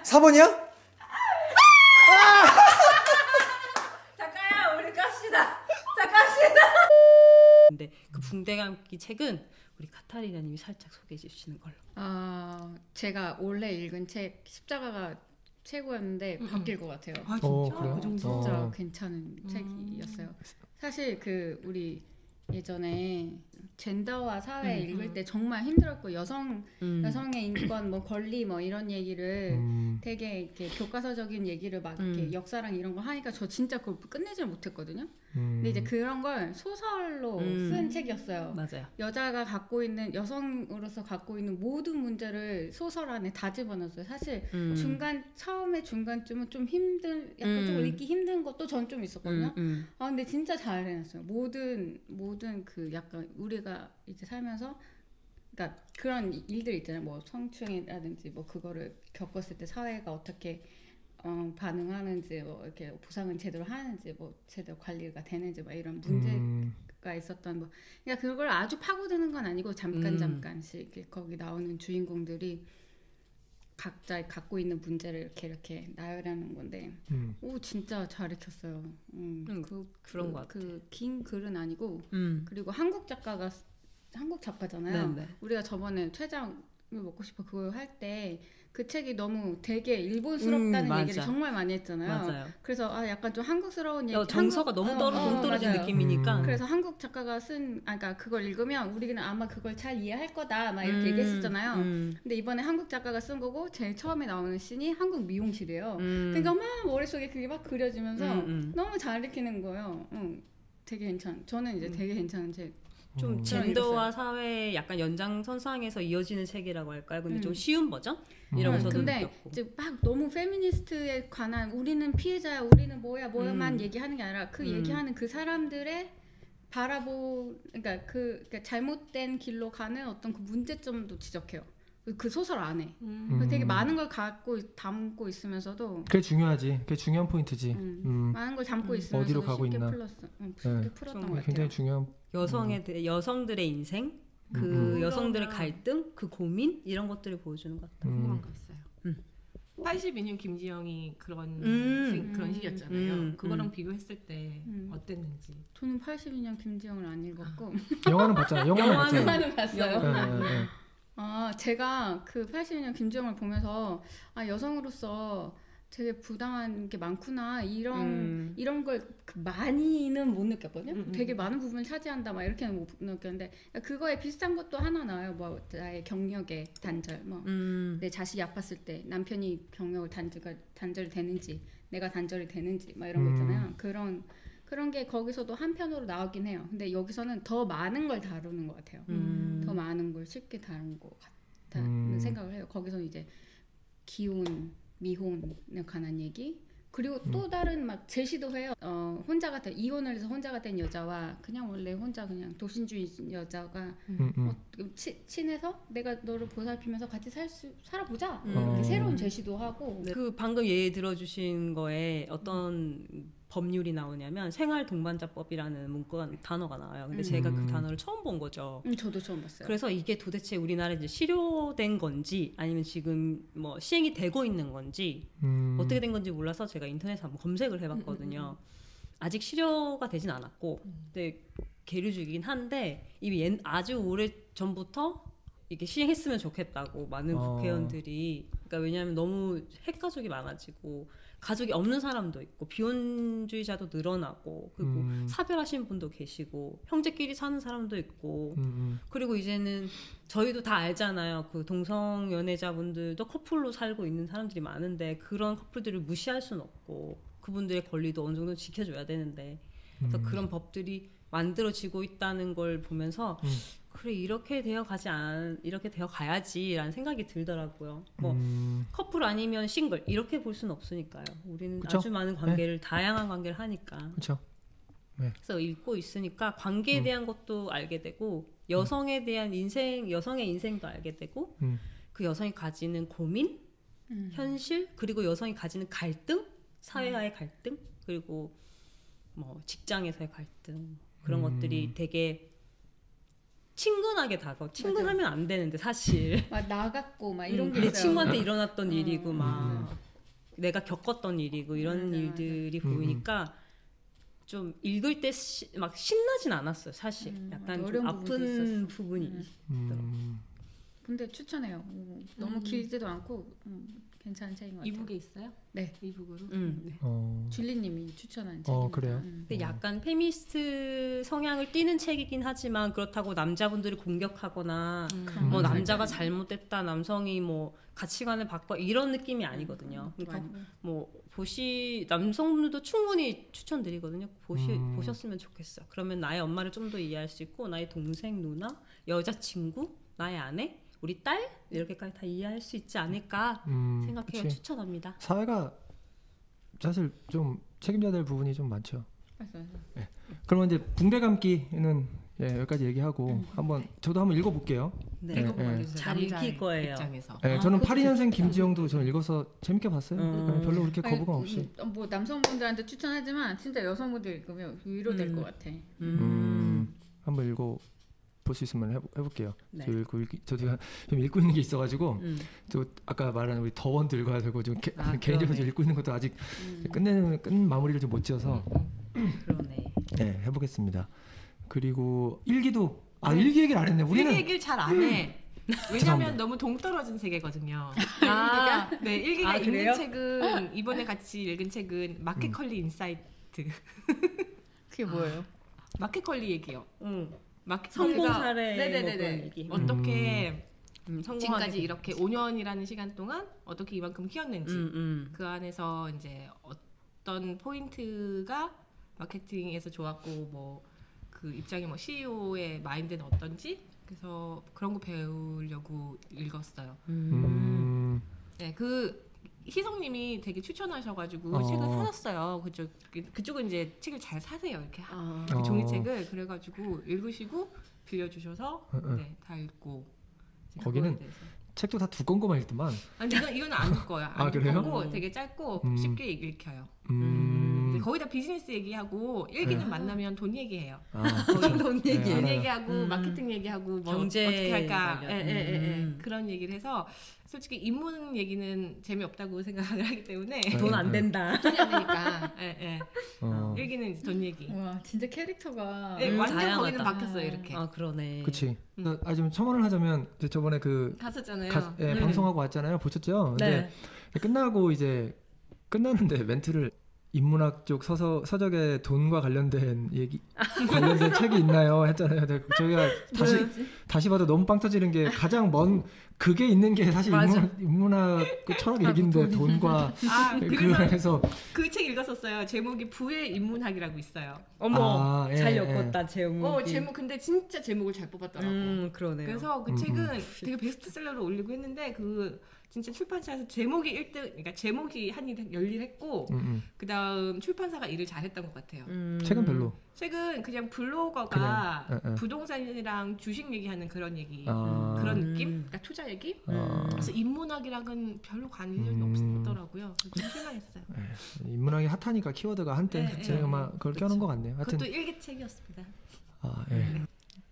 4번이야? 잠깐요, 우리 갑시다. 근데 그 붕대감기 책은 우리 카타리나님이 살짝 소개해 주시는 걸로. 제가 원래 읽은 책 십자가가 최고였는데 바뀔 것 같아요. 아 진짜? 그래요? 그 정도? 진짜 괜찮은 책이었어요. 사실 그 우리 예전에 젠더와 사회 읽을 때 정말 힘들었고 여성의 인권 뭐 권리 뭐 이런 얘기를 되게 이렇게 교과서적인 얘기를 막 이렇게 역사랑 이런 거 하니까 저 진짜 그걸 끝내지를 못했거든요. 근데 이제 그런 걸 소설로 쓴 책이었어요. 맞아요. 여자가 갖고 있는 여성으로서 갖고 있는 모든 문제를 소설 안에 다 집어넣었어요. 사실 처음에 중간쯤은 좀 약간 좀 읽기 힘든 것도 전 좀 있었거든요. 근데 진짜 잘 해놨어요. 모든 그 약간 우리가 이제 살면서 그러니까 그런 일들 있잖아요. 뭐 성추행이라든지 뭐 그거를 겪었을 때 사회가 어떻게 반응하는지 뭐 이렇게 보상은 제대로 하는지 뭐 제대로 관리가 되는지 막 이런 문제가 있었던 뭐 그러니까 그걸 아주 파고드는 건 아니고 잠깐씩 거기 나오는 주인공들이 각자 갖고 있는 문제를 이렇게 나열하는 건데 오 진짜 잘 읽혔어요. 그런 것 같아. 그 긴 글은 아니고 그리고 한국 작가잖아요. 네네. 우리가 저번에 퇴장을 먹고 싶어 그거 할 때 그 책이 너무 되게 일본스럽다는 얘기를 정말 많이 했잖아요. 맞아요. 그래서 약간 좀 한국스러운 얘기 정서가 너무 동떨어진 느낌이니까. 그래서 한국 작가가 그러니까 그걸 읽으면 우리는 아마 그걸 잘 이해할 거다 막 이렇게 얘기했었잖아요. 근데 이번에 한국 작가가 쓴 거고 제일 처음에 나오는 씬이 한국 미용실이에요. 그러니까 막 머릿속에 그게 막 그려지면서 너무 잘 읽히는 거예요. 되게 저는 이제 되게 괜찮은 책. 좀 젠더와 사회의 약간 연장선상에서 이어지는 책이라고 할까요? 근데 좀 쉬운 버전? 이라고 저도 근데 느꼈고. 이제 막 너무 페미니스트에 관한 우리는 피해자야, 우리는 뭐야만 얘기하는 게 아니라 그 얘기하는 그 사람들의 그러니까 잘못된 길로 가는 어떤 그 문제점도 지적해요. 그 소설 안에 되게 많은 걸 담고 있으면서도 그게 중요하지. 그게 중요한 포인트지. 많은 걸 담고 있으면서 어디로 가고 쉽게 있나. 쉽게 풀었던 것 같아요. 굉장히 중요한 여성들의 인생, 그 여성들의 갈등, 그 고민 이런 것들을 보여주는 것 같아요. 궁금한 거 있어요. 82년 김지영이 그런 시기였잖아요. 그거랑 비교했을 때 어땠는지. 저는 82년 김지영을 안 읽었고 영화는 봤잖아요. 영화는 봤어요. 네. 제가 그 82년 김지영을 보면서 여성으로서 되게 부당한 게 많구나 이런 걸 많이는 못 느꼈거든요. 되게 많은 부분을 차지한다 막 이렇게는 못 느꼈는데 그거에 비슷한 것도 하나 나와요. 뭐 나의 경력의 단절, 뭐 내 자식이 아팠을 때 남편이 경력을 단절이 되는지 내가 단절이 되는지 막 이런 거 있잖아요. 그런 게 거기서도 한편으로 나오긴 해요. 근데 여기서는 더 많은 걸 다루는 것 같아요. 더 많은 걸 쉽게 다룬 것 같다는 생각을 해요. 거기서는 이제 기혼, 미혼에 관한 얘기 그리고 또 다른 막 제시도 해요. 이혼을 해서 혼자가 된 여자와 그냥 원래 혼자 그냥 도신주의 여자가 친해서 내가 너를 보살피면서 같이 살아보자 이렇게 새로운 제시도 하고. 그 방금 예를 들어주신 거에 어떤 법률이 나오냐면 생활동반자법이라는 단어가 나와요. 근데 제가 그 단어를 처음 본 거죠. 저도 처음 봤어요. 그래서 이게 도대체 우리나라에 이제 실효된 건지 아니면 지금 뭐 시행이 되고 있는 건지 어떻게 된 건지 몰라서 제가 인터넷에 한번 검색을 해봤거든요. 아직 실효가 되진 않았고 근데 계류주이긴 한데 이미 아주 오래 전부터 이게 시행했으면 좋겠다고 많은 국회의원들이 그러니까 왜냐하면 너무 핵가족이 많아지고 가족이 없는 사람도 있고 비혼주의자도 늘어나고 그리고 사별하신 분도 계시고 형제끼리 사는 사람도 있고 그리고 이제는 저희도 다 알잖아요. 그 동성 연애자분들도 커플로 살고 있는 사람들이 많은데 그런 커플들을 무시할 수는 없고 그분들의 권리도 어느 정도 지켜줘야 되는데 그래서 그런 법들이 만들어지고 있다는 걸 보면서 그래 이렇게 되어 가야지라는 생각이 들더라고요. 뭐 커플 아니면 싱글 이렇게 볼 수는 없으니까요. 우리는 그쵸? 아주 많은 관계를 다양한 관계를 하니까. 그렇죠. 그래서 읽고 있으니까 관계에 대한 것도 알게 되고 여성에 대한 여성의 인생도 알게 되고 그 여성이 가지는 고민, 현실 그리고 여성이 가지는 갈등, 사회와의 갈등 그리고 뭐 직장에서의 갈등 그런 것들이 되게 친근하게 다가오. 친근하면 안 되는데 사실 막 나갔고 막 이런 게 내 있어요. 친구한테 일어났던 일이고 막 내가 겪었던 일이고 이런 맞아, 일들이 보이니까 좀 읽을 때 막 신나진 않았어요 사실. 약간 좀 어려운 아픈 부분이 있더라고요. 근데 추천해요. 너무 길지도 않고 괜찮은 책인 것 같아요. 이북에 있어요? 네. 이북으로? 네. 줄리님이 추천한 책입니다. 그래요? 근데 약간 페미니스트 성향을 띠는 책이긴 하지만 그렇다고 남자분들을 공격하거나 뭐 남자가 잘못됐다, 남성이 뭐 가치관을 바꿔 이런 느낌이 아니거든요. 그러니까 뭐 남성분들도 충분히 추천드리거든요. 보셨으면 좋겠어요. 그러면 나의 엄마를 좀 더 이해할 수 있고 나의 동생, 누나, 여자친구, 나의 아내, 우리 딸 이렇게까지 다 이해할 수 있지 않을까 생각해요. 그치. 추천합니다. 사회가 사실 좀 책임져야 될 부분이 좀 많죠. 맞아요. 네. 그러면 이제 붕대 감기는 여기까지 얘기하고 저도 한번 읽어볼게요. 네. 잘 읽힐 거예요. 입장에서. 네, 저는 82년생 김지영도 저는 읽어서 재밌게 봤어요. 네, 별로 그렇게 거부감 없이. 뭐 남성분들한테 추천하지만 진짜 여성분들 읽으면 위로될 것 같아. 한번 볼 수 있으면 해볼게요. 네. 저도 좀 읽고 있는 게 있어가지고 또 아까 말한 우리 더원도 읽어야 되고 좀 개인적으로 좀 읽고 있는 것도 아직 끝 마무리를 좀 못 지어서 그러네. 네, 해보겠습니다. 그리고 일기도 일기 얘기를 안 했네. 우리는 일기 얘기를 잘 안 해. 왜냐면 너무 동떨어진 세계거든요. 네, 일기가 그래요? 있는 책은 이번에 같이 읽은 책은 마켓컬리 인사이트. 그게 뭐예요? 마켓컬리 얘기요. 성공 사례 네네네네. 얘기. 어떻게 성공하게 지금까지 이렇게 5년이라는 시간 동안 어떻게 이만큼 키웠는지 그 안에서 이제 어떤 포인트가 마케팅에서 좋았고 뭐 그 입장에 뭐 CEO의 마인드는 어떤지 그래서 그런 거 배우려고 읽었어요. 네, 그 희성님이 되게 추천하셔가지고 책을 사셨어요. 그쪽은 이제 책을 잘 사세요. 이렇게 그 종이책을 그래가지고 읽으시고 빌려주셔서 네, 다 읽고 거기는 책도 다 두꺼운 것만 읽더만. 아니 이거는 안 두꺼워요. 안 그래요? 두껍고 되게 짧고 쉽게 읽혀요. 거의 다 비즈니스 얘기하고 일기는 만나면 돈 얘기해요. 돈 얘기. 돈 얘기하고 마케팅 얘기하고 뭐 경제 어떻게 할까 그런 얘기를 해서 솔직히 인문 얘기는 재미없다고 생각을 하기 때문에 돈 안 된다. 돈이 안 되니까 일기는 이제 돈 얘기. 와 진짜 캐릭터가 완전 다양하다. 거기는 바뀌었어요 이렇게. 네. 그러네. 그치. 좀 첨언을 하자면 저번에 갔었잖아요. 방송하고 왔잖아요. 보셨죠? 네. 근데 끝나고 이제 끝나는데 멘트를 인문학 쪽 서적에 돈과 관련된 책이 있나요? 했잖아요. 근데 저희가 다시 봐도 너무 빵 터지는 게 가장 먼 그게 있는 게 사실 인문학 그 철학 얘기인데 돈과 그래서 그 책 읽었었어요. 제목이 부의 인문학이라고 있어요. 어머 잘 엮었다 제목이. 제목 근데 진짜 제목을 잘 뽑았더라고. 그러네요. 그래서 그 책은 되게 베스트셀러로 올리고 했는데 진짜 출판사에서 제목이 1등, 그러니까 제목이 열일했고 그다음 출판사가 일을 잘했던 것 같아요. 책은 별로. 책은 그냥 블로거가 부동산이랑 주식 얘기하는 그런 얘기, 그런 느낌, 그러니까 투자 얘기. 그래서 인문학이랑은 별로 관련이 없더라고요. 좀 실망했어요. 인문학이 핫하니까 키워드가 한때 제가 막 그걸 껴놓은 것 같네요. 하여튼 그것도 일기책이었습니다.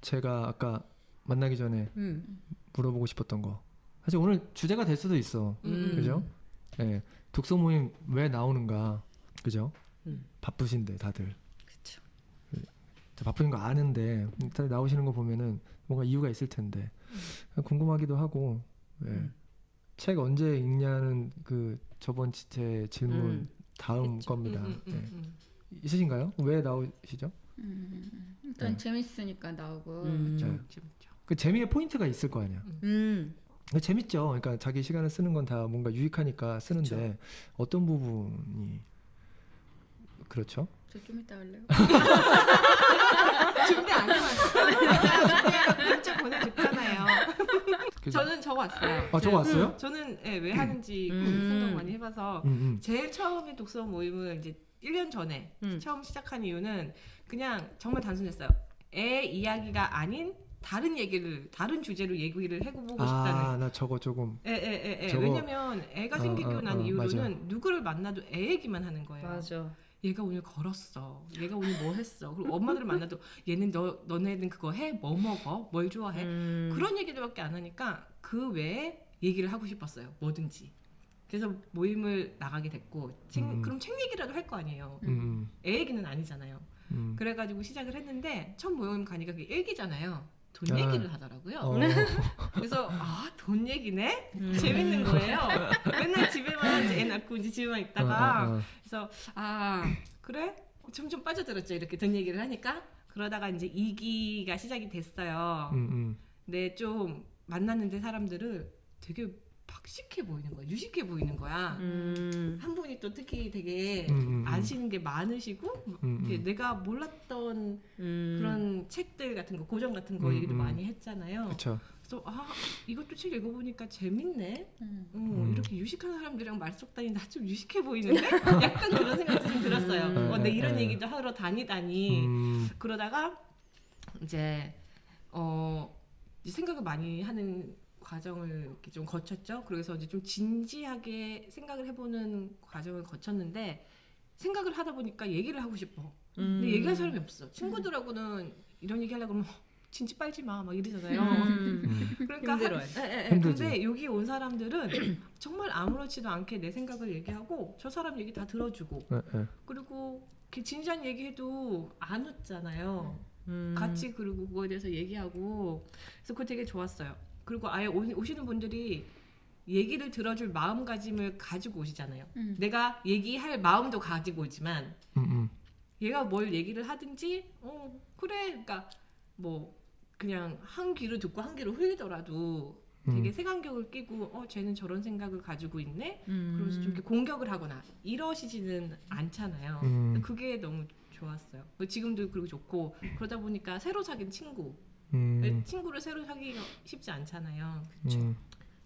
제가 아까 만나기 전에 물어보고 싶었던 거. 사실 오늘 주제가 될 수도 있어. 그죠? 네. 독서 모임 왜 나오는가. 그죠? 바쁘신데 다들. 그쵸. 바쁘신 거 아는데 다들 나오시는 거 보면은 뭔가 이유가 있을 텐데 궁금하기도 하고. 책 언제 읽냐는 그 저번 제 질문 다음 겁니다. 있으신가요? 왜 나오시죠? 일단 재밌으니까 나오고. 그 재미의 포인트가 있을 거 아니야. 재밌죠. 그러니까 자기 시간을 쓰는 건 다 뭔가 유익하니까 쓰는데 그쵸. 어떤 부분이 그렇죠? 저 좀 이따 할래요? 준비 안 해왔어요. 문자 보내줬잖아요. 저는 적어왔어요. 적어왔어요? 저는 왜 하는지 생각 많이 해봐서 제일 처음에 독서 모임을 이제 1년 전에 처음 시작한 이유는 그냥 정말 단순했어요. 애 이야기가 아닌 다른 주제로 얘기를 해보고 싶다는. 나 저거 조금. 왜냐면 애가 생기고 난 이후로는 누구를 만나도 애 얘기만 하는 거예요. 맞아. 얘가 오늘 걸었어. 얘가 오늘 뭐 했어. 그리고 엄마들을 만나도 얘는 너네는 그거 해? 뭐 먹어? 뭘 좋아해? 그런 얘기들밖에 안 하니까 그 외에 얘기를 하고 싶었어요. 뭐든지. 그래서 모임을 나가게 됐고 그럼 책 얘기라도 할 거 아니에요. 애 얘기는 아니잖아요. 그래가지고 시작을 했는데 첫 모임 가니까 그게 일기잖아요. 돈 얘기를 하더라고요. 그래서 돈 얘기네? 재밌는 거예요. 맨날 집에만 이제 애 낳고 이제 집에만 있다가 그래서 그래? 점점 빠져들었죠. 이렇게 돈 얘기를 하니까. 그러다가 이제 2기가 시작이 됐어요. 근데 좀 만났는데 사람들을 되게 박식해 보이는 거야. 유식해 보이는 거야. 한 분이 또 특히 되게 아시는 게 많으시고 내가 몰랐던 그런 책들 같은 거, 고전 같은 거 얘기도 많이 했잖아요. 그쵸. 그래서 이것도 책 읽어보니까 재밌네. 이렇게 유식한 사람들이랑 말 속 다니는데 좀 유식해 보이는데? 약간 그런 생각이 좀 들었어요. 근데 이런 얘기도 하러 다니다니. 그러다가 이제 생각을 많이 하는 과정을 이렇게 좀 거쳤죠. 그래서 이제 좀 진지하게 생각을 해보는 과정을 거쳤는데 생각을 하다 보니까 얘기를 하고 싶어. 근데 얘기할 사람이 없어. 친구들하고는 이런 얘기 하려고 그러면 진지 빨지 마 막 이러잖아요. 그러니까 힘들어요. 근데 여기 온 사람들은 정말 아무렇지도 않게 내 생각을 얘기하고 저 사람 얘기 다 들어주고 그리고 이렇게 진지한 얘기해도 안 웃잖아요. 같이 그리고 그거에 대해서 얘기하고 그래서 그거 되게 좋았어요. 그리고 아예 오시는 분들이 얘기를 들어줄 마음가짐을 가지고 오시잖아요. 내가 얘기할 마음도 가지고 오지만 얘가 뭘 얘기를 하든지 그래 그러니까 뭐 그냥 한 귀로 듣고 한 귀로 흘리더라도 되게 색안경을 끼고 쟤는 저런 생각을 가지고 있네? 그러면서 좀 이렇게 공격을 하거나 이러시지는 않잖아요. 그게 너무 좋았어요. 지금도 그리고 좋고 그러다 보니까 새로 사귄 친구를 새로 사귀기가 쉽지 않잖아요.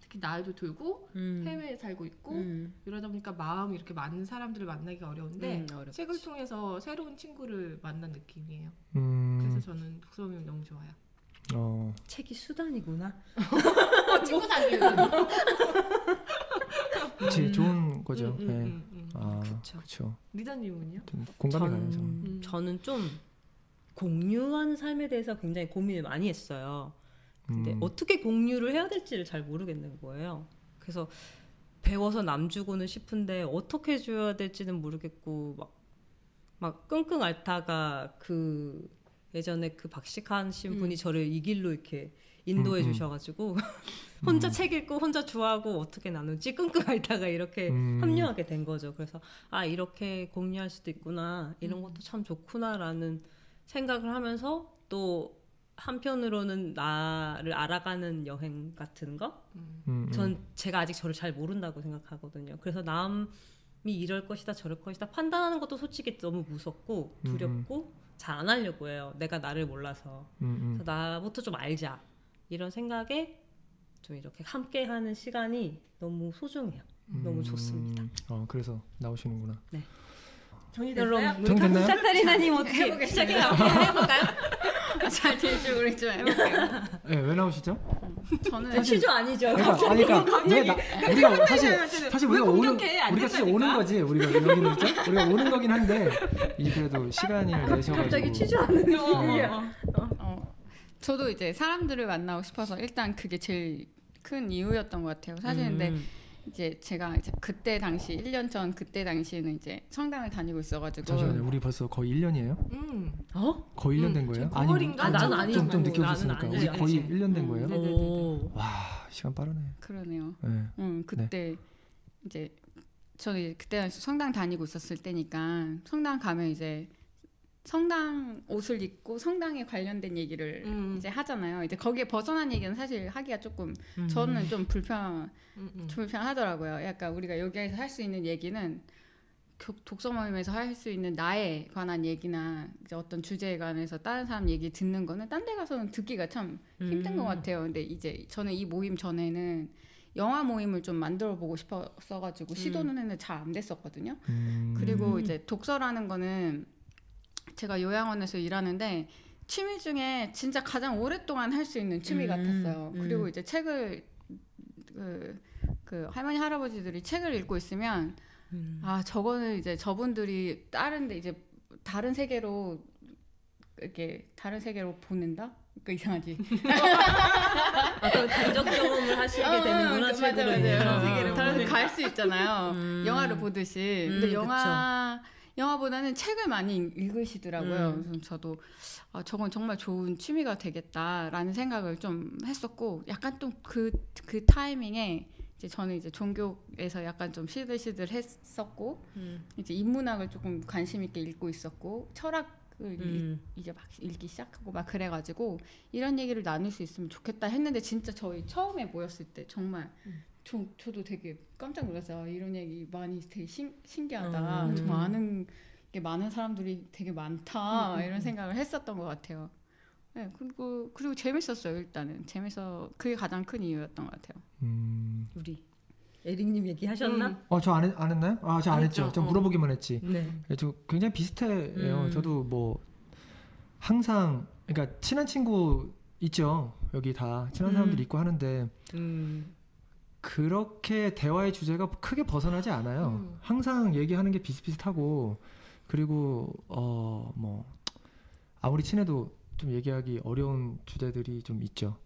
특히 나이도 들고 해외에 살고 있고 이러다 보니까 마음이 이렇게 맞는 사람들을 만나기가 어려운데 책을 통해서 새로운 친구를 만난 느낌이에요. 그래서 저는 독서 모임 너무 좋아요. 책이 수단이구나. 친구 사귀는 그치, 좋은 거죠. 그렇죠. 리더님은요? 공감이 가요. 저는 좀 공유한 삶에 대해서 굉장히 고민을 많이 했어요. 근데 어떻게 공유를 해야 될지를 잘 모르겠는 거예요. 그래서 배워서 남주고는 싶은데 어떻게 해줘야 될지는 모르겠고 막 끙끙 앓다가 그 예전에 그 박식한 분이 저를 이 길로 이렇게 인도해 주셔가지고 혼자 책 읽고 혼자 좋아하고 어떻게 나누지 끙끙 앓다가 이렇게 합류하게 된 거죠. 그래서 이렇게 공유할 수도 있구나, 이런 것도 참 좋구나라는 생각을 하면서 또 한편으로는 나를 알아가는 여행 같은 거? 전 제가 아직 저를 잘 모른다고 생각하거든요. 그래서 남이 이럴 것이다 저럴 것이다 판단하는 것도 솔직히 너무 무섭고 두렵고 잘 안 하려고 해요. 내가 나를 몰라서. 그래서 나부터 좀 알자. 이런 생각에 좀 이렇게 함께하는 시간이 너무 소중해요. 너무 좋습니다. 그래서 나오시는구나. 네. 정리됐어요? 정리됐나요? 카타리나님 어떻게 시작해볼까요? 잘 될 줄 모르겠지만 해볼게요. 네, 왜 나오시죠? 저는 취조 아니죠? 우리가 사실 우리가 오는 거지. 우리가 여기는 있죠? 우리가 오는 거긴 한데 그래도 시간을 내셔가지고 갑자기 취조하는 느낌이야. 저도 이제 사람들을 만나고 싶어서 일단 그게 제일 큰 이유였던 것 같아요. 사실 근데 이제 제가 이제 그때 당시 1년 전 그때 당시에는 이제 성당을 다니고 있어가지고. 잠시만요. 우리 벌써 거의 1년이에요? 거의 1년 된 거예요? 나는 아니고 좀 늦게 오셨으니까 우리 거의 1년 된 거예요? 네네네. 와, 시간 빠르네. 그러네요. 네. 그때 이제 저는 그때 당시 성당 다니고 있었을 때니까 성당 가면 이제 성당 옷을 입고 성당에 관련된 얘기를 이제 하잖아요. 이제 거기에 벗어난 얘기는 사실 하기가 조금 저는 좀 불편하더라고요. 약간 우리가 여기에서 할 수 있는 얘기는 독서 모임에서 할 수 있는 나에 관한 얘기나 이제 어떤 주제에 관해서 다른 사람 얘기 듣는 거는 딴 데 가서는 듣기가 참 힘든 것 같아요. 근데 이제 저는 이 모임 전에는 영화 모임을 좀 만들어 보고 싶었어가지고 시도는 했는데 잘 안 됐었거든요. 그리고 이제 독서라는 거는 제가 요양원에서 일하는데 취미 중에 진짜 가장 오랫동안 할 수 있는 취미 같았어요. 그리고 이제 책을 그 할머니 할아버지들이 책을 읽고 있으면 아 저거는 이제 저분들이 다른 세계로 이렇게 다른 세계로 보낸다? 그 이상하지. 어떤 간접 경험을 하시게 되는구나. 세계를 갈 수 있잖아요. 영화를 보듯이. 근데 영화보다는 책을 많이 읽으시더라고요. 그래서 저도 저건 정말 좋은 취미가 되겠다라는 생각을 좀 했었고, 약간 또 그 타이밍에 이제 저는 이제 종교에서 약간 좀 시들시들했었고, 이제 인문학을 조금 관심 있게 읽고 있었고, 철학을 이제 막 읽기 시작하고 막 그래가지고 이런 얘기를 나눌 수 있으면 좋겠다 했는데, 진짜 저희 처음에 모였을 때 정말 저도 되게 깜짝 놀랐어요. 이런 얘기 많이 되게 신기하다. 많은 사람들이 되게 많다. 이런 생각을 했었던 것 같아요. 네, 그리고 재밌었어요. 일단은 그게 가장 큰 이유였던 것 같아요. 우리 에릭님 얘기하셨나? 저 안 했나요? 저 안 했죠. 좀 물어보기만 했지. 네. 저 굉장히 비슷해요. 저도 뭐 항상 그러니까 친한 친구 있죠. 여기 다 친한 사람들 있고 하는데 그렇게 대화의 주제가 크게 벗어나지 않아요. 항상 얘기하는 게 비슷비슷하고, 그리고 뭐 아무리 친해도 좀 얘기하기 어려운 주제들이 좀 있죠.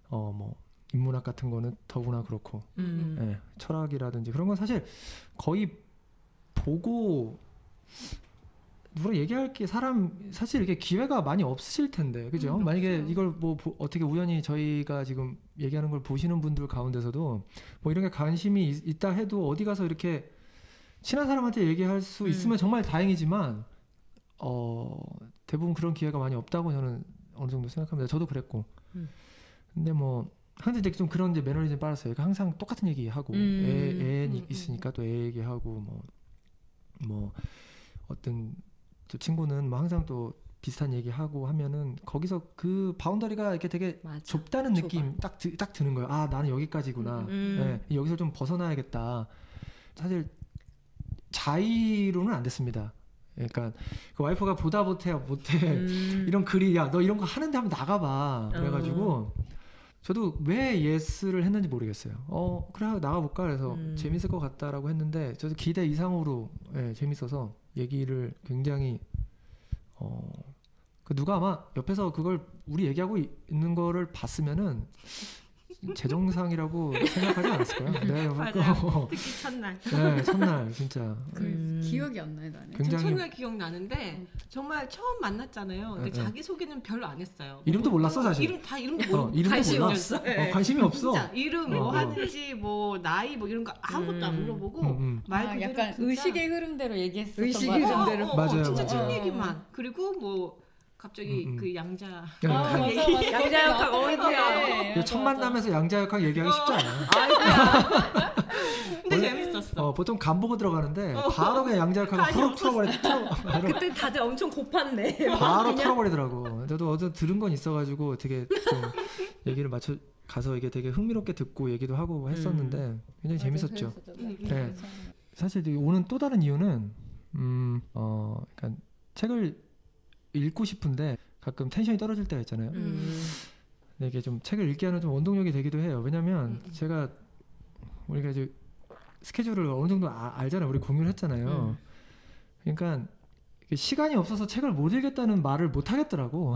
뭐 인문학 같은 거는 더구나 그렇고, 네, 철학이라든지 그런 건 사실 거의 보고 누구랑 얘기할 게 사실 이렇게 기회가 많이 없으실 텐데, 그죠? 만약에 이걸 뭐 어떻게 우연히 저희가 지금 얘기하는 걸 보시는 분들 가운데서도 뭐 이런 게 관심이 있다 해도 어디 가서 이렇게 친한 사람한테 얘기할 수 있으면 정말 다행이지만 대부분 그런 기회가 많이 없다고 저는 어느 정도 생각합니다. 저도 그랬고. 근데 뭐 항상 이제 좀 그런 이제 매너리즘 빨았어요. 그러니까 항상 똑같은 얘기하고 애 있으니까 또 애 얘기하고 뭐 어떤 저 친구는 뭐 항상 또 비슷한 얘기하고 하면은 거기서 그 바운더리가 이렇게 되게 좁다는 느낌 딱 드는 거예요. 나는 여기까지구나. 네, 여기서 좀 벗어나야겠다. 사실 자의로는 안 됐습니다. 그러니까 그 와이프가 보다 못해 이런 글이 너 이런 거 하는데 한번 나가봐. 그래가지고 저도 왜 예스를 했는지 모르겠어요. 그래 나가볼까. 그래서 재밌을 것 같다라고 했는데 저도 기대 이상으로 재밌어서 얘기를 굉장히 누가 아마 옆에서 그걸 우리 얘기하고 있는 거를 봤으면은 제정상이라고 생각하지 않았을 거예요. 네, 맞아요. 특히 첫날. 네, 첫날 진짜. 기억이 안 나요, 나는. 굉장히 첫날 기억나는데 정말 처음 만났잖아요. 근데 자기 소개는 별로 안 했어요. 이름도 몰랐어 사실. 이름도 모르고 관심이 몰라. 없어. 관심이 없어. 진짜 이름 뭐 하는지 뭐 나이 뭐 이런 거 아무것도 안 물어보고 말 그대로 약간 진짜 의식의 흐름대로 얘기했었던 의식의 흐름대로. 맞아요. 진짜 맞아요. 책 얘기만. 그리고 뭐 갑자기 그 양자 맞아. 양자역학 어디야? 첫 만남에서 양자역학 얘기하기 쉽지 않아요. 근데 재밌었어. 보통 간 보고 들어가는데 바로 그냥 양자역학을 훅 틀어버려. 그때 다들 엄청 고팠네. 바로 틀어버리더라고. 저도 어제 들은 건 있어가지고 되게 좀 얘기를 가서 이게 되게 흥미롭게 듣고 얘기도 하고 했었는데 굉장히 재밌었죠. 네. 사실 오는 또 다른 이유는 그러니까 책을 읽고 싶은데 가끔 텐션이 떨어질 때가 있잖아요. 근데 이게 좀 책을 읽게 하는 좀 원동력이 되기도 해요. 왜냐면 우리가 이제 스케줄을 어느 정도 알잖아요. 우리 공유를 했잖아요. 그러니까 시간이 없어서 책을 못 읽겠다는 말을 못 하겠더라고.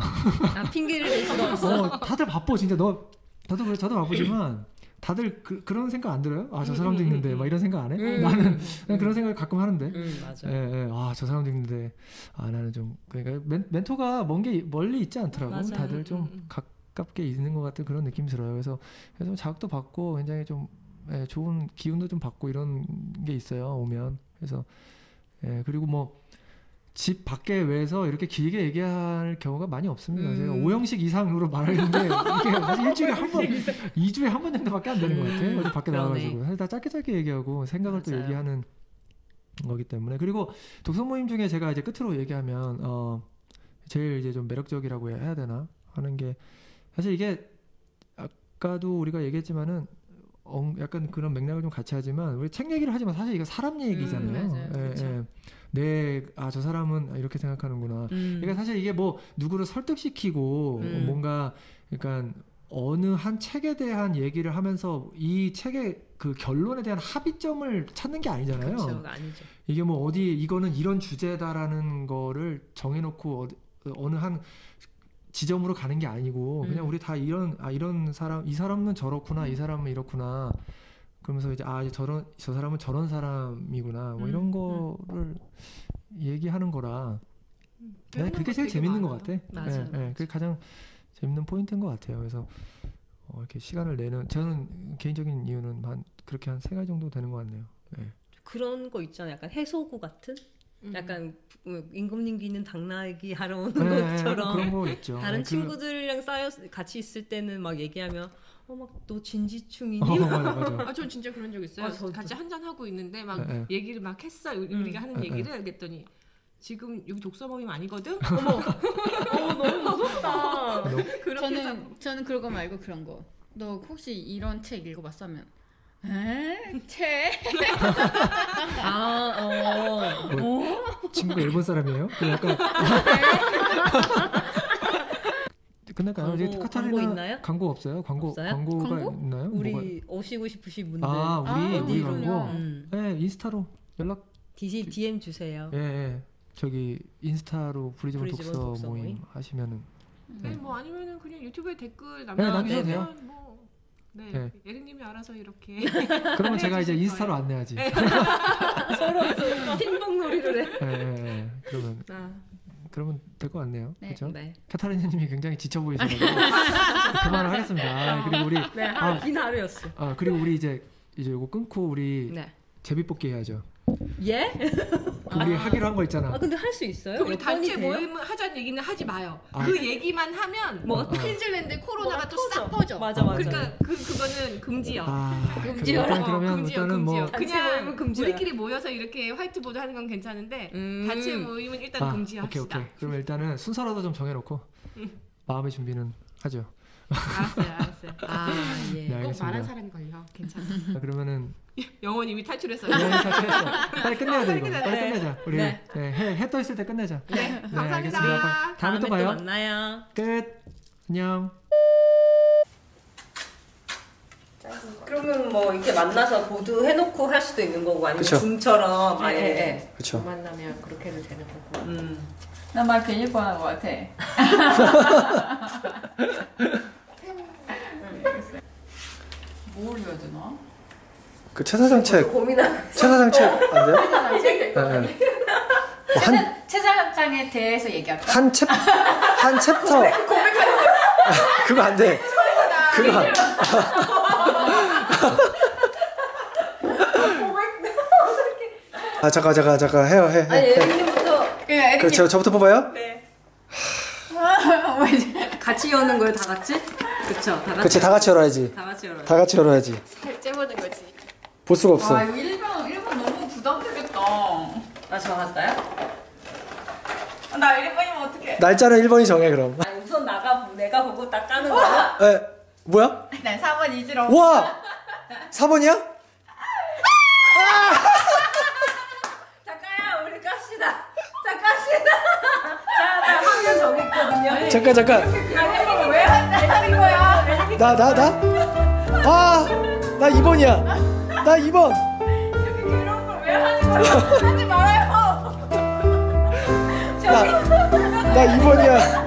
핑계를 댈 수가 없어. 다들 바빠 진짜. 저도 바쁘지만 다들 그런 생각 안 들어요? 저 사람도 읽는데 막 이런 생각 안 해? 나는 그런 생각을 가끔 하는데. 맞아. 저 사람도 읽는데 나는 좀 그러니까 멘토가 멀리 있지 않더라고. 맞아요. 다들 좀 가깝게 있는 것 같은 그런 느낌이 들어요. 그래서 자극도 받고 굉장히 좀 좋은 기운도 좀 받고 이런 게 있어요. 오면. 그래서 그리고 뭐 집 밖에 외에서 이렇게 길게 얘기할 경우가 많이 없습니다. 제가 5형식 이상으로 말하는데 이게 사실 일주일에 한 번, 2주에 한 번 정도밖에 안 되는 것 같아요. 어디 밖에 나가가지고 사실 다 짧게 얘기하고 생각을 또 얘기하는 거기 때문에. 그리고 독서 모임 중에 제가 이제 끝으로 얘기하면 제일 이제 좀 매력적이라고 해야 되나 하는 게 사실 이게 아까도 우리가 얘기했지만은 약간 그런 맥락을 좀 같이 하지만 우리 책 얘기를 하지만 사실 이거 사람 얘기잖아요. 맞아요. 그렇죠. 저 사람은 이렇게 생각하는구나. 그러니까 사실 이게 뭐 누구를 설득시키고 뭔가 그러니까 어느 한 책에 대한 얘기를 하면서 이 책의 그 결론에 대한 합의점을 찾는 게 아니잖아요. 그렇죠. 아니죠. 이게 뭐 어디 이거는 이런 주제다라는 거를 정해놓고 어느 한 지점으로 가는 게 아니고 그냥 우리 다 이런 사람, 이 사람은 저렇구나, 이 사람은 이렇구나. 그러면서 이제 저 사람은 저런 사람이구나. 뭐 이런 거를 얘기하는 거라. 그게 제일 재밌는 것 같아. 맞아요. 그게 가장 재밌는 포인트인 것 같아요. 그래서 이렇게 시간을 내는 저는 개인적인 이유는 그렇게 한 3가지 정도 되는 것 같네요. 네. 그런 거 있잖아요. 약간 해소구 같은? 약간 임금님기 있는 당나귀 하러 오는 것처럼 그런 거 있죠. 다른 친구들이랑 같이 있을 때는 막 얘기하면 막 너 진지충이니? 맞아. 전 진짜 그런 적 있어요. 같이 한잔 하고 있는데 막 얘기를 막 했어. 우리가 하는 얘기를 알겠더니 지금 여기 독서 모임 아니거든? 어머, 너무 무섭다. 저는 그거 말고 그런 거. 너 혹시 이런 책 읽어봤어? 하면 책? 친구가 일본 사람이에요? 약간 끝날까요? 광고 있나요? 광고 없어요? 없어요? 광고가 있나요? 우리 오시고 싶으신 분들 우리 광고? 네, 인스타로 연락 DM 주세요. 저기 인스타로 브리즈번 독서 모임 하시면은 뭐 아니면은 그냥 유튜브에 댓글 남겨주셔도 돼요. 예린님이 알아서 이렇게 그러면 제가 이제 인스타로 안내하지. 서로 핑퐁놀이를 해. 그러면 될 것 같네요. 그렇죠? 네. 카타리나님이 굉장히 지쳐 보이셔가지고 그만을 하겠습니다. 그리고 우리 긴 하루였어. 그리고 우리 이제 이거 끊고 우리 제비뽑기 해야죠. 예? 우리 하기로 한 거 있잖아. 근데 할 수 있어요? 우리 단체 모임을 하자는 얘기는 하지 마요. 그 얘기만 하면 퀴즈랜드 코로나가 또 싹 퍼져. 맞아. 그러니까 그거는 금지요. 금지요. 일단은 뭐 그냥 우리끼리 모여서 이렇게 화이트보드 하는 건 괜찮은데 단체 모임은 일단 금지합시다. 오케이. 그러면 일단은 순서라도 좀 정해놓고 마음의 준비는 하죠. 알았어요. 네, 꼭 말한 사람이 걸려. 괜찮아. 그러면은 영원 이미 탈출했어요. 빨리 끝내야 돼 이거. 빨리 끝내자. 우리 해 떠 있을 때 끝내자. 네, 감사합니다. 알겠습니다. 다음에 또 봐요. 만나요. 끝. 안녕. 그러면 뭐 이렇게 만나서 보드 해놓고 할 수도 있는 거고 아니면 줌처럼 그렇죠. 만나면 그렇게 해도 되는 거고. 나 말 괜히 뻔한 것 같아. 뭘 해야 되나? 그 최 사장 책. 최 사장 책 안 돼요? 최 사장에 대해서 얘기할까? 한 챕터. 그거 안 돼. 그거 안 돼. 잠깐 해요. 예린님부터. 그렇죠. 저부터 뽑아요? 네. 같이 여는 거예요, 다 같이? 그쵸. 그치, 다 같이 열어야지. 다 같이 열어야지. 째보는 거지. 볼 수가 없어. 이거 1번 너무 부담되겠다. 나 정할까요? 나 1번이면 어떡해? 날짜는 1번이 정해 그럼. 우선 내가 보고 딱 까는 거야? 뭐야? 난 4번 이지로. 와! 4번이야? 잠깐요, 우리 깝시다. 자, 나 화면 저기 있거든요. 잠깐. 왜 하는 거야? 나 2번이야. 나 2번. 이런 걸 왜 하는 거야? 하지 말아요. 나 2번이야.